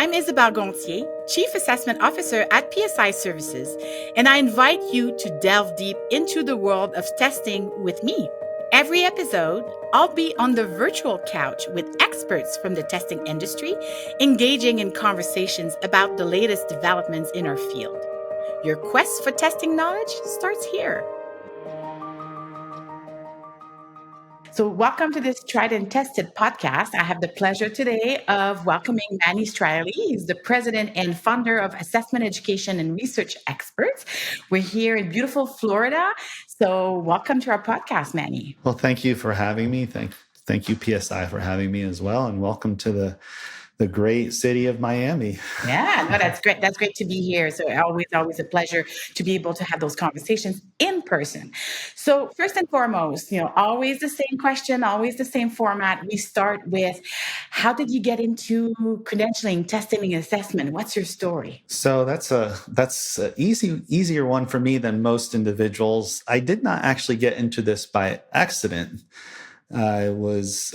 I'm Isabelle Gonthier, Chief Assessment Officer at PSI Services, and I invite you to delve deep into the world of testing with me. Every episode, I'll be on the virtual couch with experts from the testing industry, engaging in conversations about the latest developments in our field. Your quest for testing knowledge starts here. So, welcome to this Tried and Tested podcast. I have the pleasure today of welcoming Manny Straehle. He's the president and founder of Assessment Education and Research Experts. We're here in beautiful Florida. So, welcome to our podcast, Manny. Well, thank you for having me. Thank you, PSI, for having me as well. And welcome to the great city of Miami. Yeah, no, that's great. That's great to be here. So always a pleasure to be able to have those conversations in person. So first and foremost, always the same question, always the same format. We start with, how did you get into credentialing, testing, and assessment? What's your story? So that's a easier one for me than most individuals. I did not actually get into this by accident. I was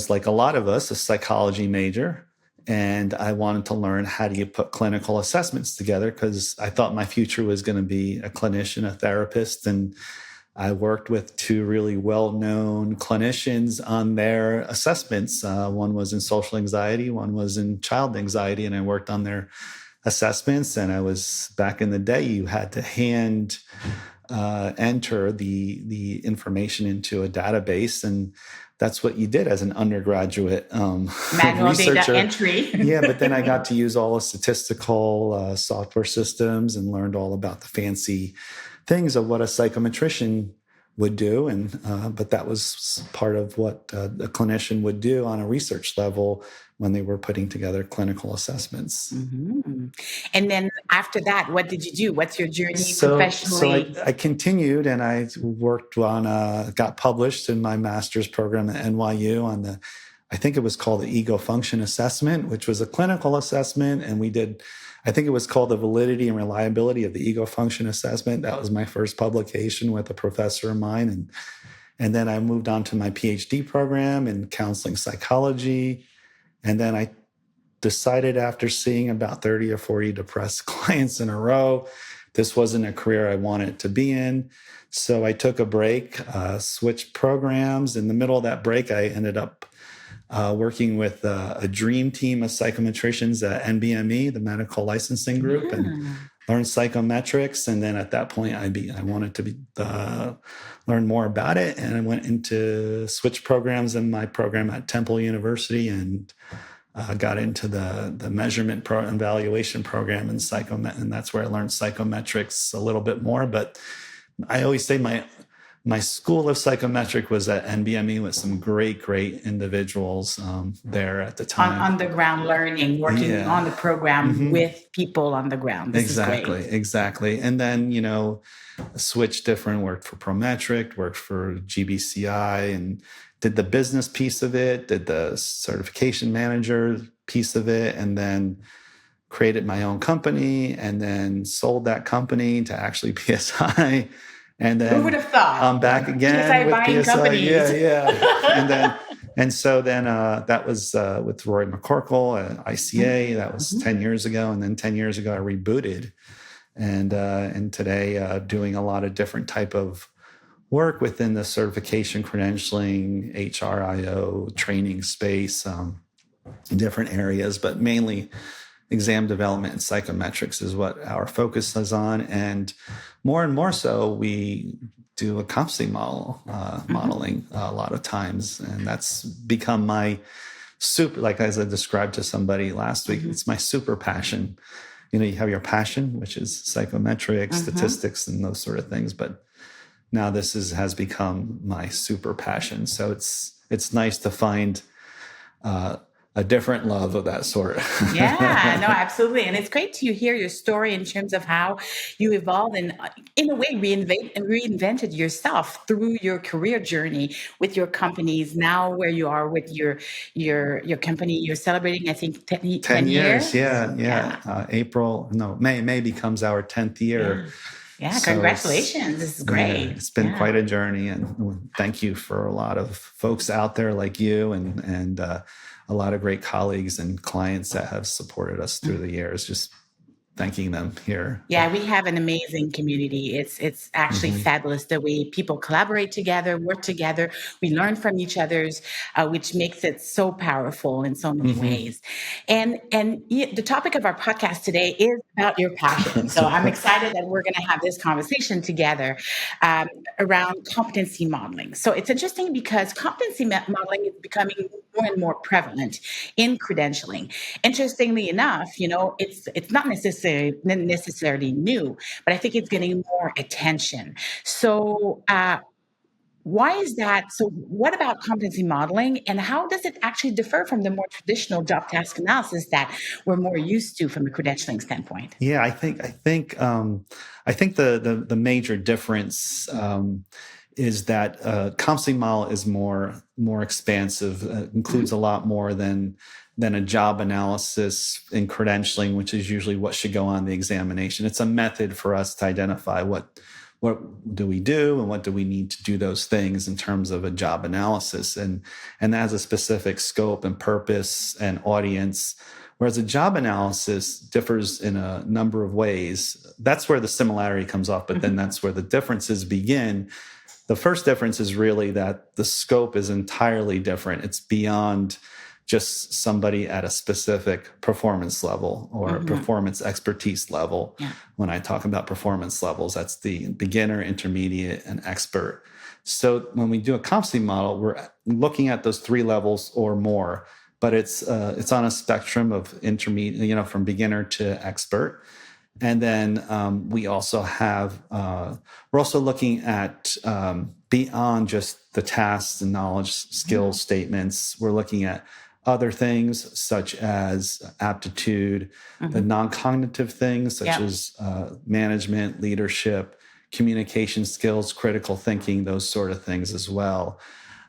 like a lot of us, a psychology major, and I wanted to learn how do you put clinical assessments together because I thought my future was going to be a clinician, a therapist, and I worked with two really well-known clinicians on their assessments. One was in social anxiety, one was in child anxiety, and I worked on their assessments. And I was, back in the day, you had to hand enter the information into a database, and that's what you did as an undergraduate manual researcher. Data entry. Yeah, but then I got to use all the statistical software systems and learned all about the fancy things of what a psychometrician would do, and but that was part of what a clinician would do on a research level when they were putting together clinical assessments. Mm-hmm. And then after that, what did you do? What's your journey professionally? So I continued, and I worked on, got published in my master's program at NYU on I think it was called the Ego Function Assessment, which was a clinical assessment. And I think it was called the Validity and Reliability of the Ego Function Assessment. That was my first publication with a professor of mine. And then I moved on to my PhD program in counseling psychology. And then I decided, after seeing about 30 or 40 depressed clients in a row, this wasn't a career I wanted to be in. So I took a break, switched programs. In the middle of that break, I ended up working with a dream team of psychometricians at NBME, the medical licensing group, and learned psychometrics. And then at that point, I wanted to learn more about it. And I went into switch programs in my program at Temple University and got into the measurement evaluation program in and that's where I learned psychometrics a little bit more. But I always say my school of psychometric was at NBME with some great individuals there at the time. On the ground learning, working on the program with people on the ground. This Exactly. And then, switched different, worked for Prometric, worked for GBCI, and did the business piece of it, did the certification manager piece of it, and then created my own company, and then sold that company to actually PSI. And then who would have thought? I'm back again PSI with buying PSI. companies. Yeah. And so then that was with Roy McCorkle at ICA. That was 10 years ago. And then 10 years ago, I rebooted. And today doing a lot of different type of work within the certification, credentialing, HRIO, training space, in different areas, but mainly exam development and psychometrics is what our focus is on. And more so, we do a competency modeling a lot of times. And that's become my like as I described to somebody last week, it's my super passion. You have your passion, which is psychometrics, statistics, and those sort of things. But now this has become my super passion. So it's nice to find a different love of that sort. Yeah, no, absolutely. And it's great to hear your story in terms of how you evolved and in a way reinvented yourself through your career journey with your companies. Now where you are with your company, you're celebrating, I think, 10 years. Yeah. May becomes our 10th year. Yeah, So congratulations. This is yeah, great. it's been Yeah. quite a journey, and thank you for a lot of folks out there like you and a lot of great colleagues and clients that have supported us through the years. Just thanking them here. Yeah, we have an amazing community. It's actually Mm-hmm. fabulous the way people collaborate together, work together. We learn from each other's, which makes it so powerful in so many Mm-hmm. ways. And the topic of our podcast today is about your passion. So I'm excited that we're going to have this conversation together um, around competency modeling. So it's interesting because modeling is becoming more and more prevalent in credentialing. Interestingly enough, it's not necessarily new, but I think it's getting more attention. So, why is that? So, what about competency modeling, and how does it actually differ from the more traditional job task analysis that we're more used to from a credentialing standpoint? Yeah, I think the major difference is that competency model is more expansive, includes a lot more than a job analysis in credentialing, which is usually what should go on the examination. It's a method for us to identify what do we do and what do we need to do those things in terms of a job analysis, and that has a specific scope and purpose and audience. Whereas a job analysis differs in a number of ways. That's where the similarity comes off, but then that's where the differences begin. The first difference is really that the scope is entirely different. It's beyond just somebody at a specific performance level or performance expertise level. Yeah. When I talk about performance levels, that's the beginner, intermediate, and expert. So when we do a competency model, we're looking at those three levels or more, but it's on a spectrum of intermediate, from beginner to expert. And then we also have, we're also looking at beyond just the tasks and knowledge skills statements. We're looking at other things such as aptitude, the non-cognitive things such as management, leadership, communication skills, critical thinking, those sort of things as well.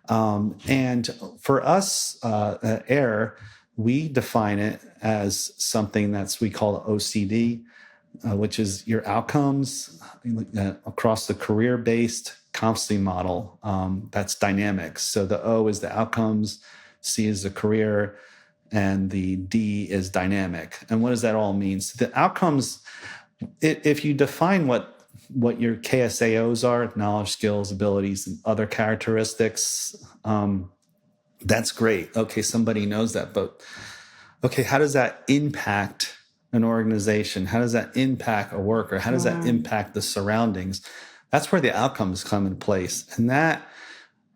And for us at AIR, we define it as something we call OCD, which is your outcomes across the career-based competency model that's dynamic. So the O is the outcomes, C is the career, and the D is dynamic. And what does that all mean? So the outcomes, if you define what your KSAOs are, knowledge, skills, abilities, and other characteristics, that's great. Okay, somebody knows that, but okay, how does that impact an organization? How does that impact a worker? How does that impact the surroundings? That's where the outcomes come in place. And that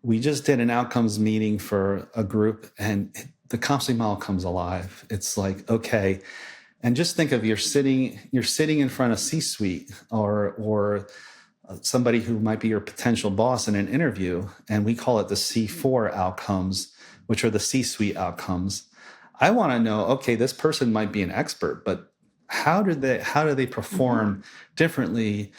we just did an outcomes meeting for a group, and the competency model comes alive. It's like, okay, and just think of you're sitting in front of C-suite or somebody who might be your potential boss in an interview, and we call it the C4 outcomes, which are the C-suite outcomes. I want to know, okay, this person might be an expert, but how do they perform differently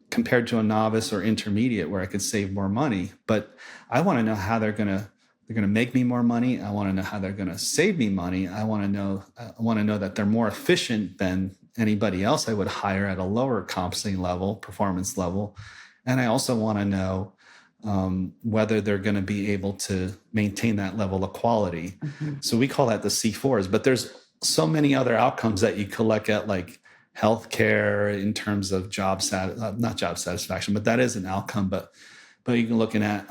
compared to a novice or intermediate where I could save more money? But I want to know how they're going to make me more money. I want to know how they're going to save me money. I want to know that they're more efficient than anybody else I would hire at a lower competency level, performance level. And I also want to know whether they're going to be able to maintain that level of quality. So we call that the C4s, but there's so many other outcomes that you could look at, like healthcare in terms of not job satisfaction, but that is an outcome. But you can looking at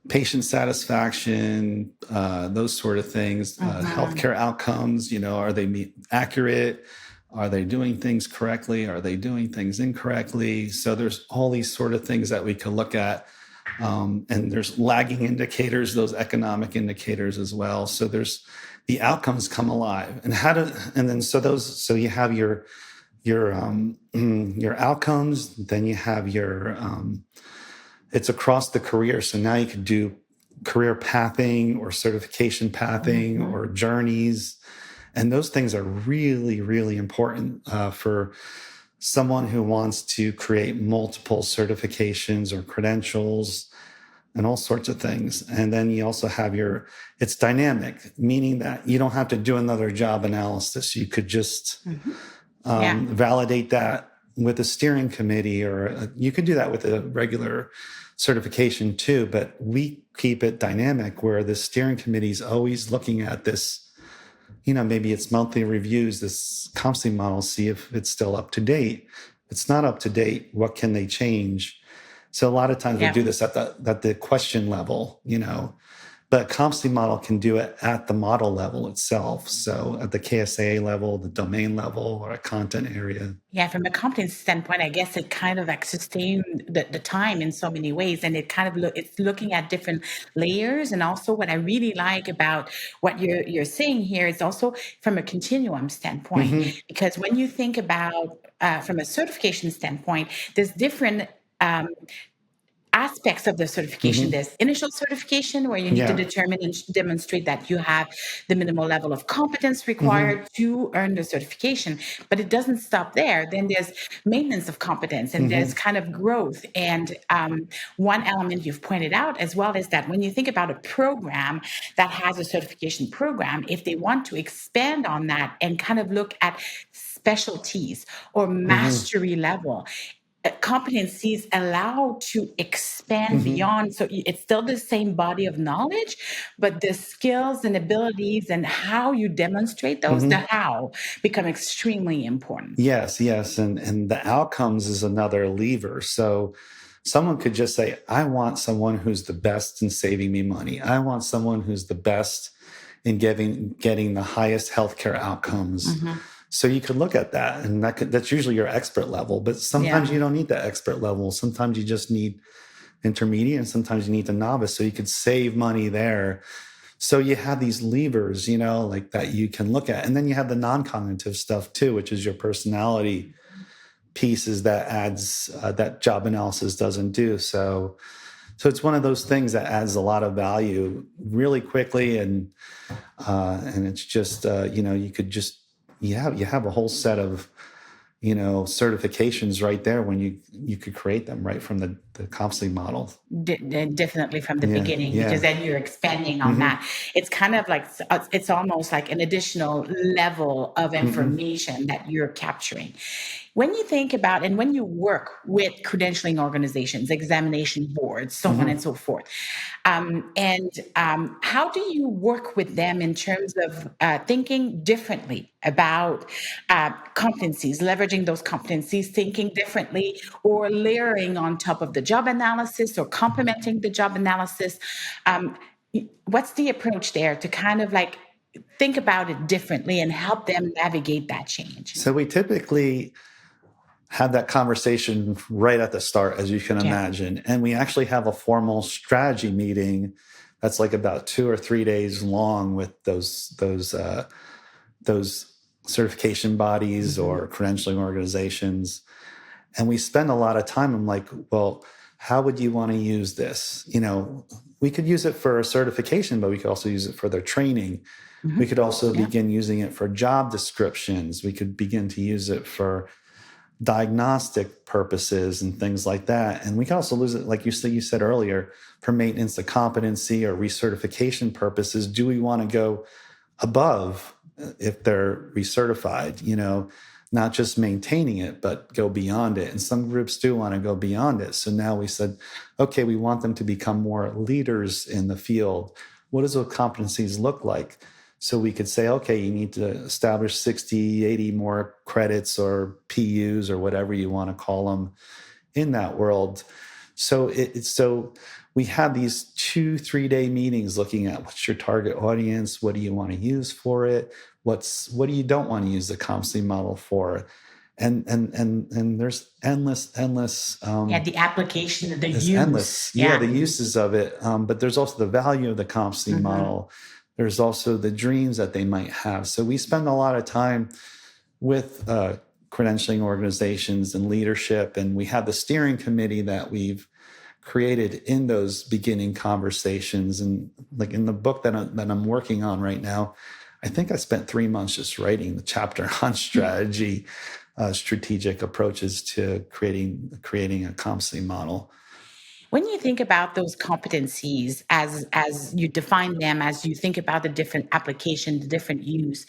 patient satisfaction, those sort of things, healthcare outcomes. Are they accurate? Are they doing things correctly? Are they doing things incorrectly? So there's all these sort of things that we can look at. And there's lagging indicators, those economic indicators as well. So there's the outcomes come alive. So you have your outcomes, then you have it's across the career. So now you could do career pathing or certification pathing or journeys. And those things are really, really important for someone who wants to create multiple certifications or credentials and all sorts of things. And then you also have it's dynamic, meaning that you don't have to do another job analysis. You could just Yeah. validate that with a steering committee, or you could do that with a regular certification too, but we keep it dynamic where the steering committee is always looking at this, maybe it's monthly reviews, this competency model, see if it's still up to date. If it's not up to date, what can they change? So a lot of times we do this at the question level, but competency model can do it at the model level itself. So at the KSAA level, the domain level, or a content area. Yeah, from a competency standpoint, I guess it kind of like sustained the time in so many ways, and it kind of it's looking at different layers. And also, what I really like about what you're saying here is also from a continuum standpoint, because when you think about from a certification standpoint, there's different aspects of the certification. There's initial certification where you need to determine and demonstrate that you have the minimal level of competence required to earn the certification. But it doesn't stop there. Then there's maintenance of competence, and there's kind of growth. And one element you've pointed out as well is that when you think about a program that has a certification program, if they want to expand on that and kind of look at specialties or mastery level, competencies allow to expand beyond. So it's still the same body of knowledge, but the skills and abilities and how you demonstrate those, the how, become extremely important. Yes. And the outcomes is another lever. So someone could just say, I want someone who's the best in saving me money. I want someone who's the best in getting the highest healthcare outcomes. So you could look at that, and that's usually your expert level. But sometimes you don't need that expert level. Sometimes you just need intermediate, and sometimes you need the novice. So you could save money there. So you have these levers, like that you can look at. And then you have the non-cognitive stuff too, which is your personality pieces that adds that job analysis doesn't do. So it's one of those things that adds a lot of value really quickly, and it's just you could just. You have a whole set of, certifications right there when you could create them right from the competency model. Definitely from the beginning, because then you're expanding on that. It's kind of like, it's almost like an additional level of information that you're capturing. When you think about, and when you work with credentialing organizations, examination boards, so on and so forth, how do you work with them in terms of thinking differently about competencies, leveraging those competencies, thinking differently, or layering on top of the job analysis or complementing the job analysis? What's the approach there to kind of like think about it differently and help them navigate that change? So we typically have that conversation right at the start, as you can imagine. And we actually have a formal strategy meeting that's like about 2 or 3 days long with those certification bodies or credentialing organizations. And we spend a lot of time. I'm like, well, how would you want to use this? We could use it for a certification, but we could also use it for their training. We could also begin using it for job descriptions. We could begin to use it for diagnostic purposes and things like that. And we can also use it, like you said earlier, for maintenance of competency or recertification purposes. Do we want to go above if they're recertified, not just maintaining it, but go beyond it? And some groups do want to go beyond it. So now we said, okay, we want them to become more leaders in the field. What does those competencies look like? So we could say, okay, you need to establish 60, 80 more credits or PUs or whatever you want to call them in that world. So so we have these 2-3 day meetings looking at what's your target audience, what do you want to use for it, what do you don't want to use the competency model for, and there's endless. The application, the use, endless, the uses of it. But there's also the value of the competency model. There's also the dreams that they might have. So we spend a lot of time with credentialing organizations and leadership, and we have the steering committee that we've created in those beginning conversations. And like in the book that I'm working on right now, I think I spent 3 months just writing the chapter on strategy, strategic approaches to creating a competency model. When you think about those competencies as you define them, as you think about the different application, the different use,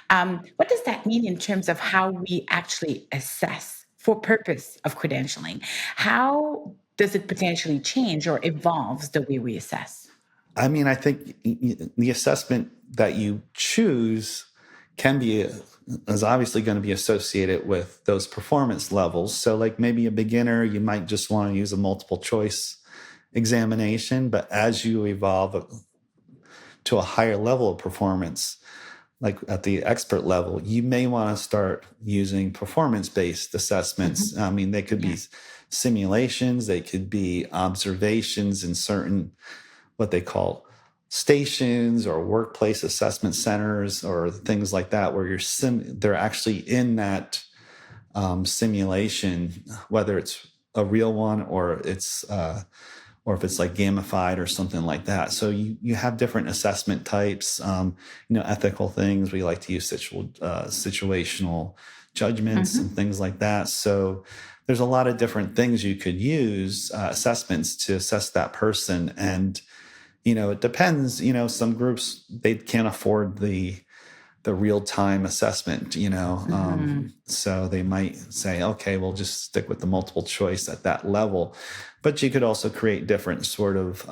what does that mean in terms of how we actually assess for purpose of credentialing? How does it potentially change or evolves the way we assess? I mean, I think the assessment that you choose can be is obviously going to be associated with those performance levels. So, like maybe a beginner, you might just want to use a multiple choice examination, but as you evolve to a higher level of performance, like at the expert level, you may want to start using performance-based assessments. I mean, they could be simulations, they could be observations in certain what they call stations or workplace assessment centers or things like that, where they're actually in that simulation, whether it's a real one or or if it's like gamified or something like that. So you have different assessment types, ethical things. We like to use situational judgments and things like that. So there's a lot of different things you could use, assessments to assess that person. And, it depends, some groups, they can't afford the real-time assessment, so they might say, okay, we'll just stick with the multiple choice at that level. But you could also create different sort of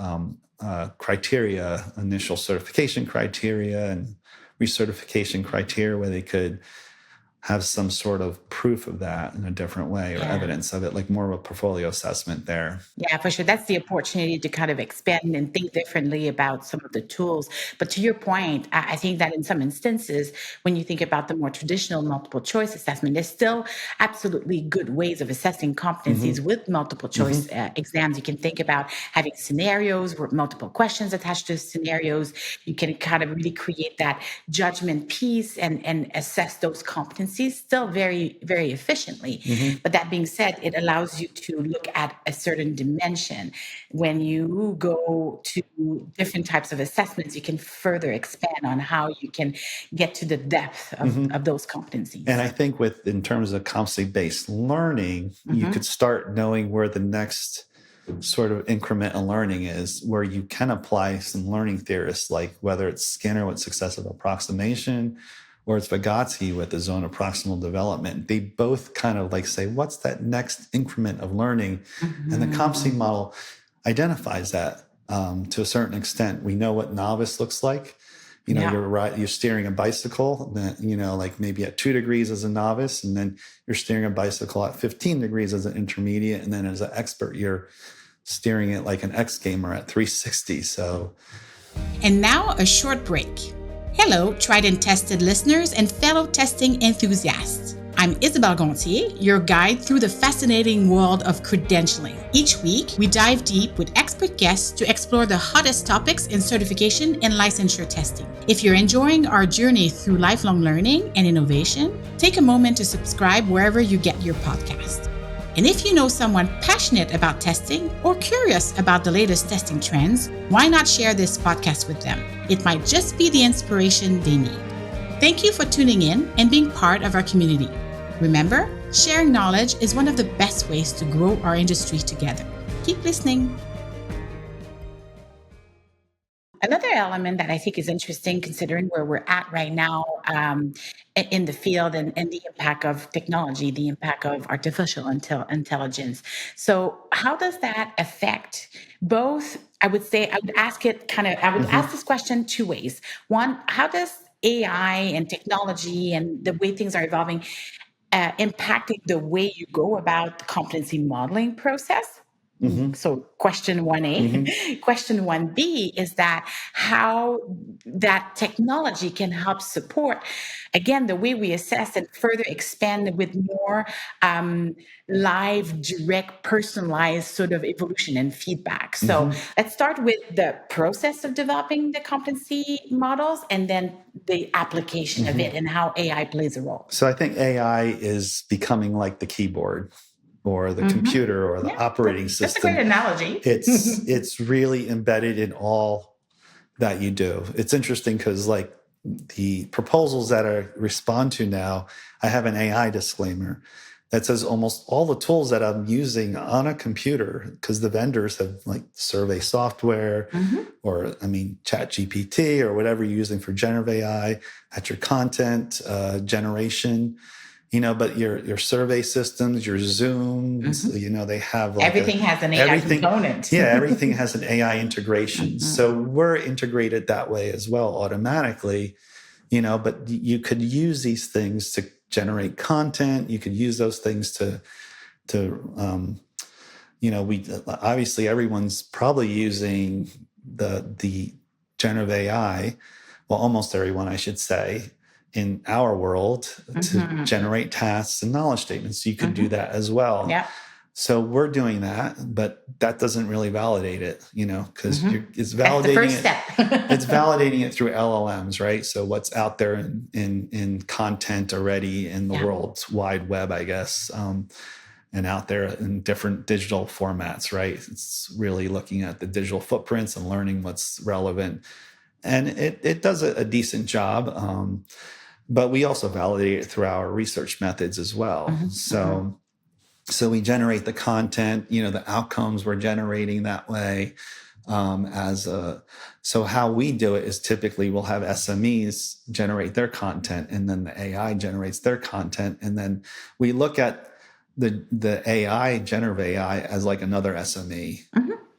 criteria, initial certification criteria and recertification criteria, where they could have some sort of proof of that in a different way or evidence of it, like more of a portfolio assessment there. Yeah, for sure. That's the opportunity to kind of expand and think differently about some of the tools. But to your point, I think that in some instances, when you think about the more traditional multiple choice assessment, there's still absolutely good ways of assessing competencies with multiple choice exams. You can think about having scenarios with multiple questions attached to scenarios. You can kind of really create that judgment piece and assess those competencies still very, very efficiently. But that being said, it allows you to look at a certain dimension. When you go to different types of assessments, you can further expand on how you can get to the depth of those competencies. And I think in terms of competency-based learning, you could start knowing where the next sort of increment of learning is, where you can apply some learning theorists, like whether it's Skinner with successive approximation or it's Vygotsky with the zone of proximal development. They both kind of like say, what's that next increment of learning? And the competency model identifies that to a certain extent. We know what novice looks like. You're steering a bicycle, like maybe at 2 degrees as a novice, and then you're steering a bicycle at 15 degrees as an intermediate. And then as an expert, you're steering it like an X gamer at 360. So. And now a short break. Hello, tried and tested listeners and fellow testing enthusiasts. I'm Isabelle Gonthier, your guide through the fascinating world of credentialing. Each week, we dive deep with expert guests to explore the hottest topics in certification and licensure testing. If you're enjoying our journey through lifelong learning and innovation, take a moment to subscribe wherever you get your podcast. And if you know someone passionate about testing or curious about the latest testing trends, why not share this podcast with them? It might just be the inspiration they need. Thank you for tuning in and being part of our community. Remember, sharing knowledge is one of the best ways to grow our industry together. Keep listening. Another element that I think is interesting, considering where we're at right now in the field and the impact of technology, the impact of artificial intelligence. So how does that affect both? I would ask this question 2 ways. One, how does AI and technology and the way things are evolving impacting the way you go about the competency modeling process? So question 1A. Question 1B is that how that technology can help support, again, the way we assess and further expand with more live, direct, personalized sort of evolution and feedback. So let's start with the process of developing the competency models and then the application of it and how AI plays a role. So I think AI is becoming like the keyboard or the computer or the operating system. That's a great analogy. It's really embedded in all that you do. It's interesting because like the proposals that I respond to now, I have an AI disclaimer. that says almost all the tools that I'm using on a computer, because the vendors have like survey software or, ChatGPT or whatever you're using for generative AI, at your content generation, but your survey systems, your Zooms, they have like everything has an AI component. Yeah, everything has an AI integration. So we're integrated that way as well automatically, but you could use these things to generate content. You could use those things we obviously everyone's probably using the generative AI, well, almost everyone, I should say, in our world to generate tasks and knowledge statements. So you could do that as well. Yeah. So we're doing that, but that doesn't really validate it, because it's validating That's the first step. It's validating it through LLMs, right? So what's out there in content already in the world's wide web, I guess, and out there in different digital formats, right? It's really looking at the digital footprints and learning what's relevant. And it does a decent job, but we also validate it through our research methods as well. So we generate the content, the outcomes we're generating that way. So how we do it is typically we'll have SMEs generate their content, and then the AI generates their content. And then we look at the AI, generative AI, as like another SME.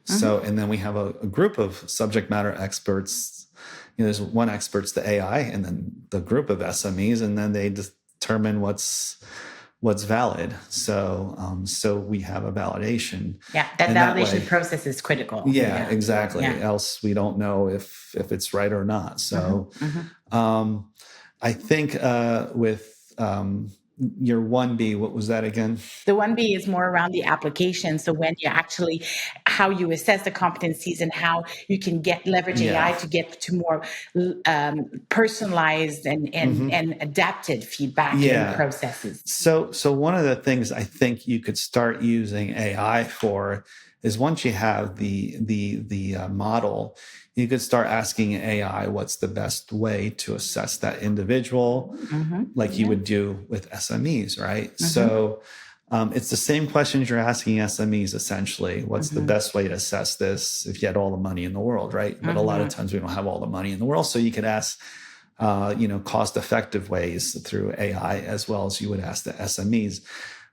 So, and then we have a group of subject matter experts. There's one expert's the AI, and then the group of SMEs, and then they determine what's valid. So we have a validation. Yeah, that validation process is critical. Yeah, exactly. Yeah. Else we don't know if it's right or not. So I think with your 1B, what was that again? The 1B is more around the application. So when you actually, how you assess the competencies and how you can leverage AI to get to more personalized and adapted feedback and processes. So one of the things I think you could start using AI for is once you have the model, you could start asking AI what's the best way to assess that individual, like you would do with SMEs, right? So it's the same questions you're asking SMEs, essentially. What's the best way to assess this if you had all the money in the world, right? But a lot of times we don't have all the money in the world. So you could ask, cost-effective ways through AI as well as you would ask the SMEs.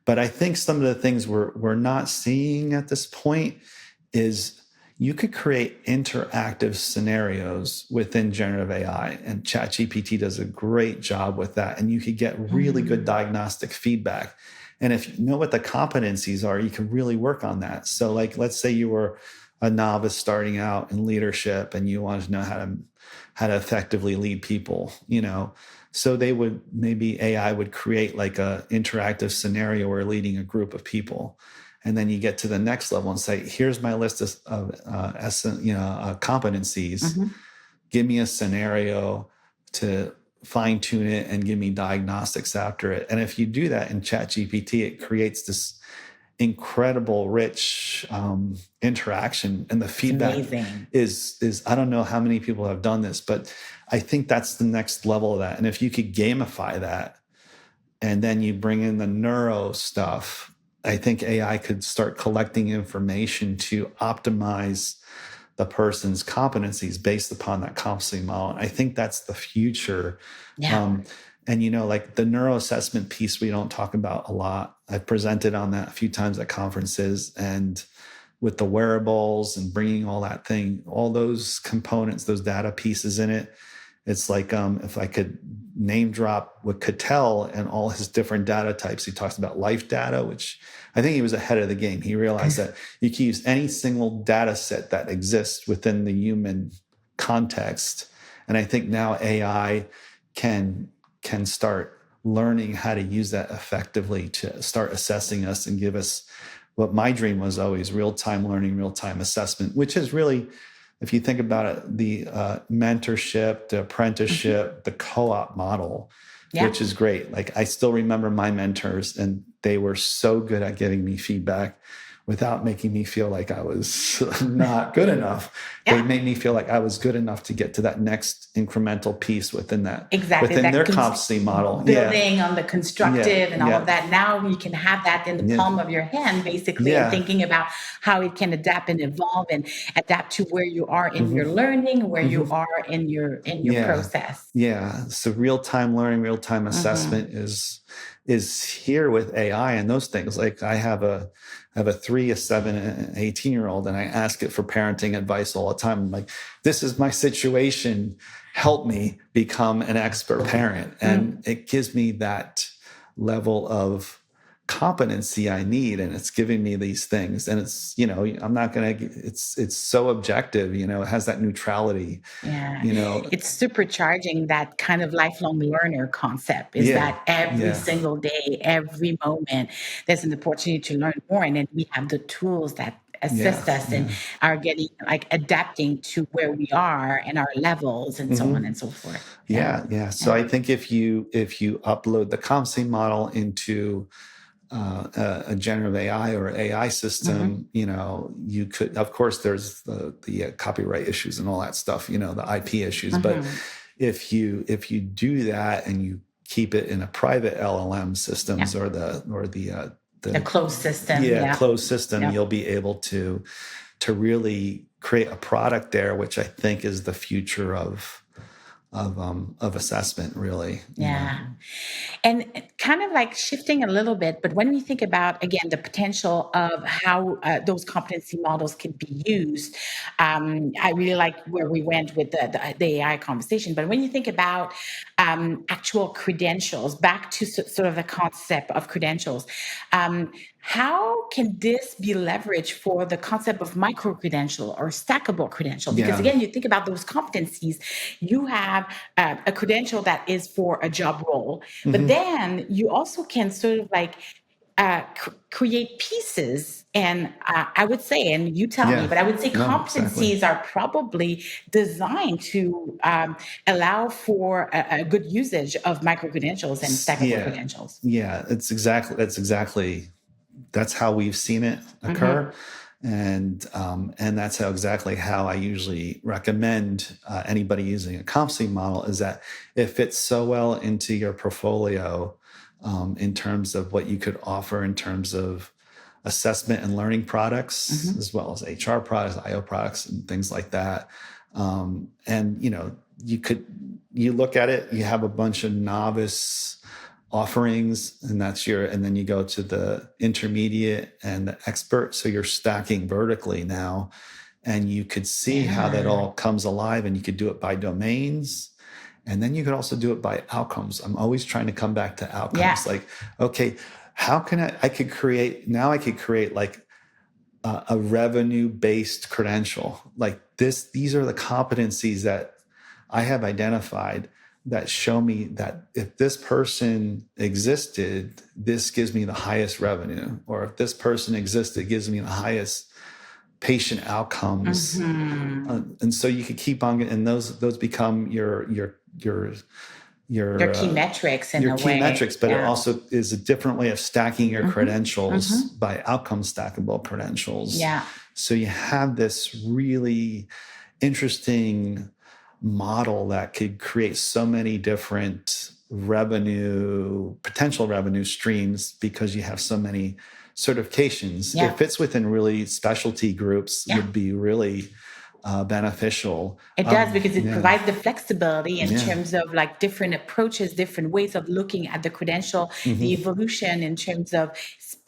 But I think some of the things we're not seeing at this point is you could create interactive scenarios within generative AI, and ChatGPT does a great job with that. And you could get really good diagnostic feedback. And if you know what the competencies are, you can really work on that. So like, let's say you were a novice starting out in leadership and you wanted to know how to effectively lead people, so maybe AI would create like a interactive scenario where leading a group of people. And then you get to the next level and say, here's my list of competencies. Give me a scenario to fine tune it and give me diagnostics after it. And if you do that in ChatGPT, it creates this incredible, rich interaction. And the feedback is, I don't know how many people have done this, but I think that's the next level of that. And if you could gamify that, and then you bring in the neuro stuff, I think AI could start collecting information to optimize the person's competencies based upon that competency model. And I think that's the future. And, like the neuro assessment piece, we don't talk about a lot. I've presented on that a few times at conferences, and with the wearables and bringing all those components, those data pieces in it. It's like if I could name drop what Cattell and all his different data types. He talks about life data, which I think he was ahead of the game. He realized that you can use any single data set that exists within the human context. And I think now AI can start learning how to use that effectively to start assessing us and give us what my dream was always: real-time learning, real-time assessment, which is really, if you think about it, the mentorship, the apprenticeship, the co-op model, which is great. Like I still remember my mentors, and they were so good at giving me feedback without making me feel like I was not good enough. They made me feel like I was good enough to get to that next incremental piece within Exactly. their competency model. Building on the constructive and all of that. Now you can have that in the palm of your hand, basically, and thinking about how it can adapt and evolve and adapt to where you are in your learning, where you are in your process. Yeah. So real-time learning, real-time assessment is here with AI and those things. Like I have a 3, a 7, and an 18-year-old, and I ask it for parenting advice all the time. I'm like, this is my situation. Help me become an expert parent. And it gives me that level of competency I need, and it's giving me these things. And it's, I'm not going to, it's so objective, it has that neutrality. Yeah. It's supercharging that kind of lifelong learner concept is that every single day, every moment, there's an opportunity to learn more. And then we have the tools that assist us and are getting adapting to where we are and our levels and so on and so forth. So I think if you upload the competency model into a generative AI or AI system, you could, of course, there's the copyright issues and all that stuff, the IP issues. But if you do that and you keep it in a private LLM systems or the closed system, closed system, you'll be able to really create a product there, which I think is the future of assessment, really. And kind of like shifting a little bit, but when we think about, again, the potential of how those competency models can be used, I really like where we went with the AI conversation. But when you think about actual credentials, back to sort of the concept of credentials, how can this be leveraged for the concept of micro-credential or stackable credential? Because again, you think about those competencies, you have a credential that is for a job role, but then you also can sort of like create pieces. And I would say, and you tell me, but I would say competencies are probably designed to allow for a good usage of micro-credentials and stackable credentials. That's how we've seen it occur. And that's how I usually recommend anybody using a competency model, is that it fits so well into your portfolio in terms of what you could offer in terms of assessment and learning products, as well as HR products, IO products, and things like that. And you look at it, you have a bunch of novice offerings, and then you go to the intermediate and the expert. So you're stacking vertically now, and you could see how that all comes alive, and you could do it by domains. And then you could also do it by outcomes. I'm always trying to come back to outcomes. Like, okay, how can I could create like a revenue-based credential. Like these are the competencies that I have identified that show me that if this person existed, this gives me the highest revenue, or if this person existed, it gives me the highest patient outcomes. And so you could keep on, and those become your key metrics in a way. Your key metrics, but it also is a different way of stacking your credentials by outcome stackable credentials. So you have this really interesting model that could create so many different potential revenue streams, because you have so many certifications. It fits within really specialty groups, would be really beneficial. It does, because it provides the flexibility in terms of like different approaches, different ways of looking at the credential, the evolution in terms of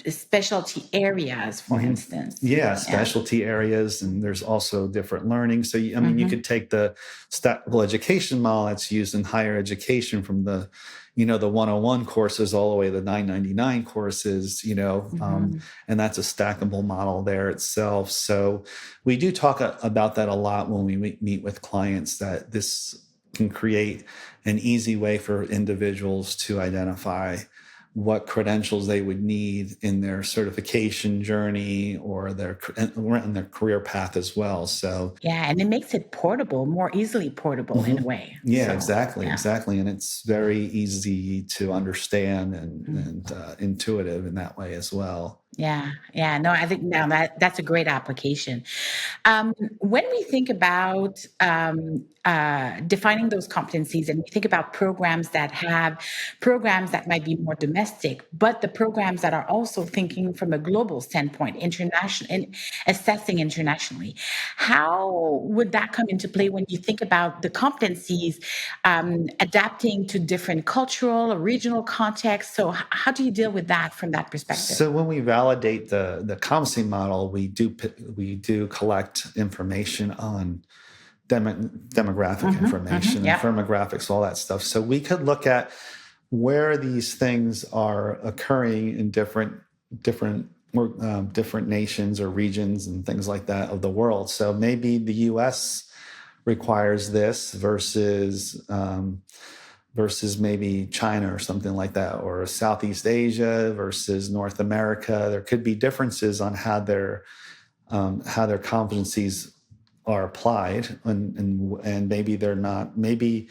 specialty areas, for instance. Specialty areas, and there's also different learning. So, you could take the stackable education model that's used in higher education, from the 101 courses all the way to the 999 courses, and that's a stackable model there itself. So we do talk about that a lot when we meet with clients, that this can create an easy way for individuals to identify what credentials they would need in their certification journey or in their career path as well. So and it makes it portable, more easily portable in a way. Exactly. And it's very easy to understand and intuitive in that way as well. Yeah. No, I think now that's a great application. When we think about defining those competencies, and we think about programs that might be more domestic, but the programs that are also thinking from a global standpoint, international and assessing internationally, how would that come into play when you think about the competencies adapting to different cultural or regional contexts? So, how do you deal with that from that perspective? So when we validate the competency model, we do collect information on demographic information and Yeah. firmographics, all that stuff. So we could look at where these things are occurring in different nations or regions and things like that of the world. So maybe the U.S. requires this versus maybe China or something like that, or Southeast Asia versus North America. There could be differences on how their competencies are applied, and maybe they're not. Maybe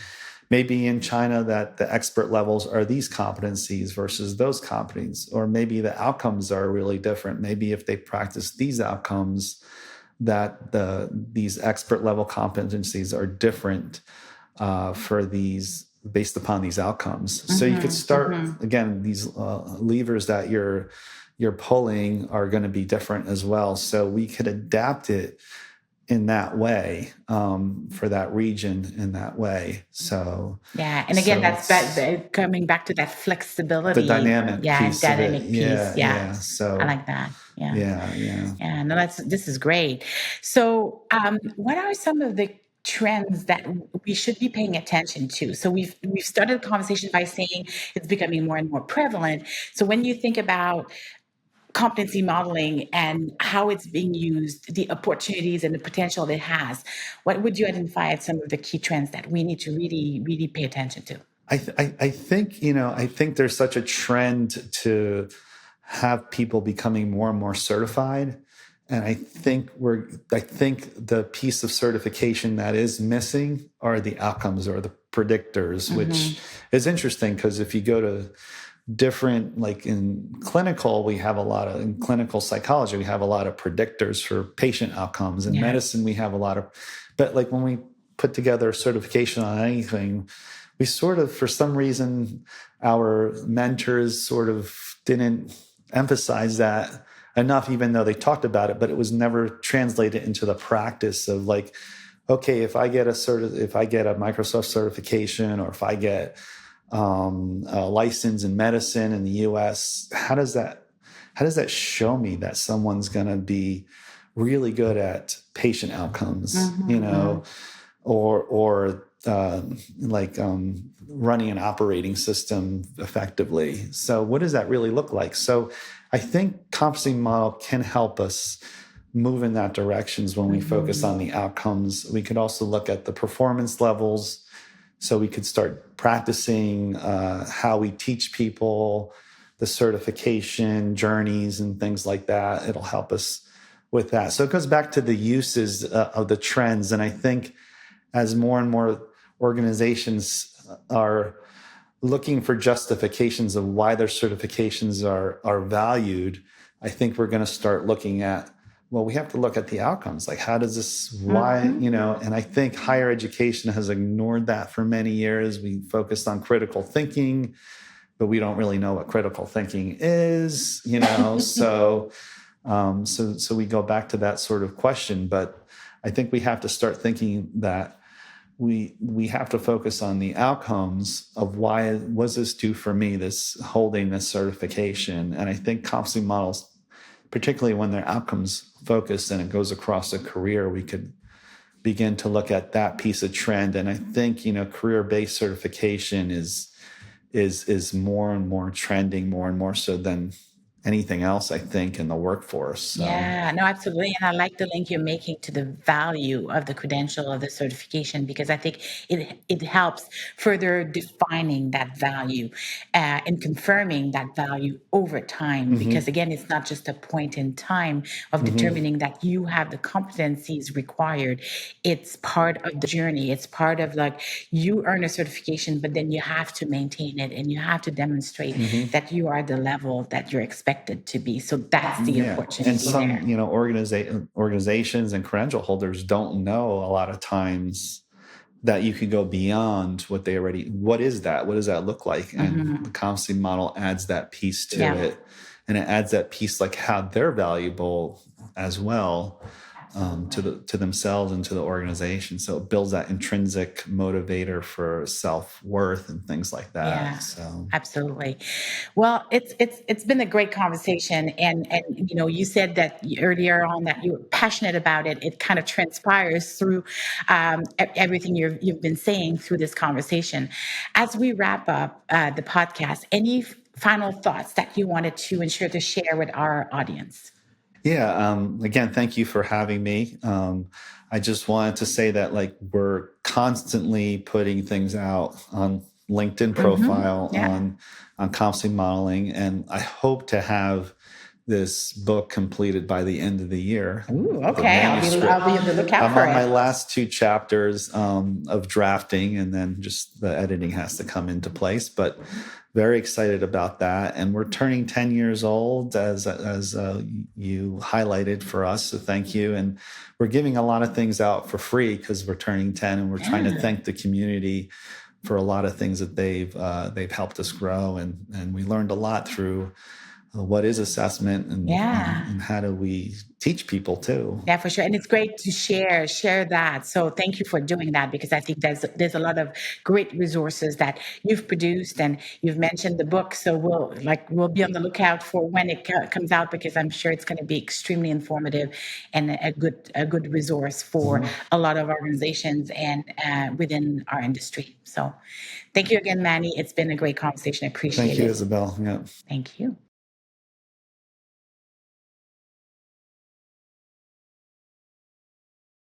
in China that the expert levels are these competencies versus those competencies, or maybe the outcomes are really different. Maybe if they practice these outcomes, that these expert level competencies are different for these based upon these outcomes. So you could start again, these levers that you're pulling are going to be different as well. So we could adapt it in that way for that region in that way. So Yeah, and again, that's coming back to that flexibility. the dynamic piece of it. Dynamic piece. Yeah, I So like that. Yeah. yeah. Yeah, no, this is great. So, what are some of the trends that we should be paying attention to? So we've started the conversation by saying it's becoming more and more prevalent. So when you think about competency modeling and how it's being used, the opportunities and the potential it has, what would you identify as some of the key trends that we need to really, really pay attention to? I think I think there's such a trend to have people becoming more and more certified, and I think the piece of certification that is missing are the outcomes or the predictors, which is interesting because if you go to different, like in clinical, in clinical psychology, we have a lot of predictors for patient outcomes. In medicine, we have a lot of, but like when we put together a certification on anything, we sort of, for some reason, our mentors sort of didn't emphasize that enough, even though they talked about it, but it was never translated into the practice of like, okay, if I get a Microsoft certification, or if I get a license in medicine in the U.S., how does that show me that someone's going to be really good at patient outcomes, or running an operating system effectively? So what does that really look like? So I think competency model can help us move in that directions when we focus on the outcomes. We could also look at the performance levels. So we could start practicing how we teach people, the certification journeys and things like that. It'll help us with that. So it goes back to the uses of the trends. And I think as more and more organizations are looking for justifications of why their certifications are valued, I think we're going to start looking at, well, we have to look at the outcomes. Like, how does this, why, and I think higher education has ignored that for many years. We focused on critical thinking, but we don't really know what critical thinking is, so we go back to that sort of question. But I think we have to start thinking that we have to focus on the outcomes of why was this due for me, this holding this certification. And I think competency models, particularly when they're outcomes focused and it goes across a career, we could begin to look at that piece of trend. And I think, career-based certification is more and more trending, more and more so than anything else, I think, in the workforce. So. Yeah, no, absolutely. And I like the link you're making to the value of the credential of the certification, because I think it helps further defining that value and confirming that value over time. Because again, it's not just a point in time of determining that you have the competencies required. It's part of the journey. It's part of like you earn a certification, but then you have to maintain it and you have to demonstrate that you are the level that you're expecting expected to be. So that's the opportunity And some, there. organizations and credential holders don't know a lot of times that you can go beyond what they already. What is that? What does that look like? And the competency model adds that piece to it, and it adds that piece like how they're valuable as well. To themselves and to the organization, so it builds that intrinsic motivator for self-worth and things like that. Yeah, absolutely. Well, it's been a great conversation, and you said that earlier on that you were passionate about it. It kind of transpires through everything you've been saying through this conversation. As we wrap up the podcast, any final thoughts that you wanted to ensure to share with our audience? Yeah. Again, thank you for having me. I just wanted to say that we're constantly putting things out on LinkedIn profile on competency modeling, and I hope to have this book completed by the end of the year. Ooh, okay. I'll be on the lookout for it. I'm on my last 2 chapters of drafting, and then just the editing has to come into place. But very excited about that. And we're turning 10 years old, as you highlighted for us. So thank you. And we're giving a lot of things out for free because we're turning 10, and we're trying to thank the community for a lot of things that they've helped us grow. And we learned a lot through what is assessment, and how do we teach people too. Yeah, for sure. And it's great to share that. So thank you for doing that, because I think there's a lot of great resources that you've produced, and you've mentioned the book. So we'll be on the lookout for when it comes out, because I'm sure it's going to be extremely informative and a good resource for a lot of organizations and within our industry. So thank you again, Manny. It's been a great conversation. I appreciate it. Thank you, Isabelle. Yeah. Thank you.